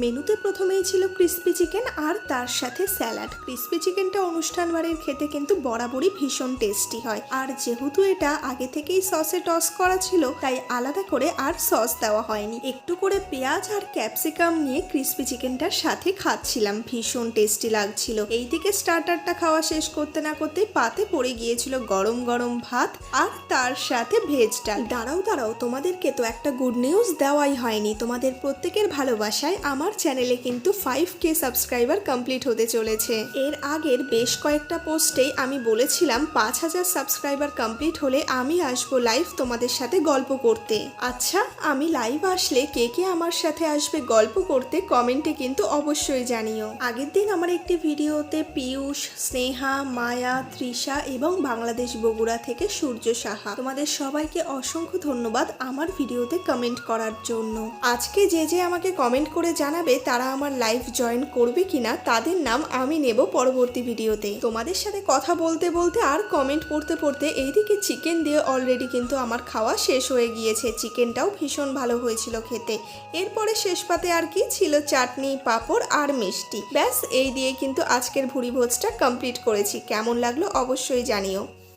মেনুতে প্রথমেই ছিল ক্রিস্পি চিকেন আর তার সাথে স্যালাড। ক্রিস্পি চিকেনটা অনুষ্ঠান বাড়ির খেতে কিন্তু বরাবরই ভীষণ টেস্টি হয়, আর যেহেতু এটা আগে থেকেই সসে টস করা ছিল তাই আলাদা করে আর সস দেওয়া হয়নি। একটু করে পেঁয়াজ আর ক্যাপসিকাম নিয়ে ক্রিস্পি চিকেনটার সাথে খাচ্ছিলাম, ভীষণ টেস্টি লাগছিল। এইদিকে স্টার্টারটা খাওয়া শেষ করতে না করতে পাতে পড়ে গিয়েছিল গরম গরম ভাত আর তার সাথে ভেজ ডাল। দাঁড়াও তোমাদেরকে তো একটা গুড নিউজ দেওয়াই হয়নি। তোমাদের প্রত্যেকের ভালোবাসায় আমার চ্যানেলে কিন্তু 5K সাবস্ক্রাইবার কমপ্লিট হতে চলেছে। এর আগের বেশ কয়েকটা পোস্টেই আমি বলেছিলাম 5000 সাবস্ক্রাইবার কমপ্লিট হলে আমি আসবো লাইভ তোমাদের সাথে গল্প করতে। আচ্ছা, আমি লাইভ আসলে কে কে আমার সাথে আসবে গল্প করতে কমেন্টে কিন্তু অবশ্যই জানিও। আগের দিন আমার একটি ভিডিওতে পীয়ূষ, স্নেহা, মায়া, তৃষা এবং বাংলাদেশ বগুড়া থেকে সূর্য সাহা, তোমাদের সবাইকে অসংখ্য ধন্যবাদ আমার ভিডিওতে কমেন্ট করার জন্য। আজকে যে আমাকে কমেন্ট করে জানাবে তারা আমার লাইভ জয়েন করবে কিনা তাদের নাম আমি নেব পরবর্তী ভিডিওতে। তোমাদের সাথে কথা বলতে বলতে আর কমেন্ট পড়তে পড়তে এইদিকে চিকেন দিয়ে অলরেডি কিন্তু আমার খাওয়া শেষ হয়ে গিয়েছে। চিকেনটাও ভীষণ ভালো হয়েছিল খেতে। এরপরে শেষ পাতে আর কি ছিল, চাটনি, পাঁপড় আর মিষ্টি। ব্যাস এই দিয়ে কিন্তু আজকের ভুরি ভোজটা কমপ্লিট করেছি। কেমন লাগলো অবশ্যই জানিও।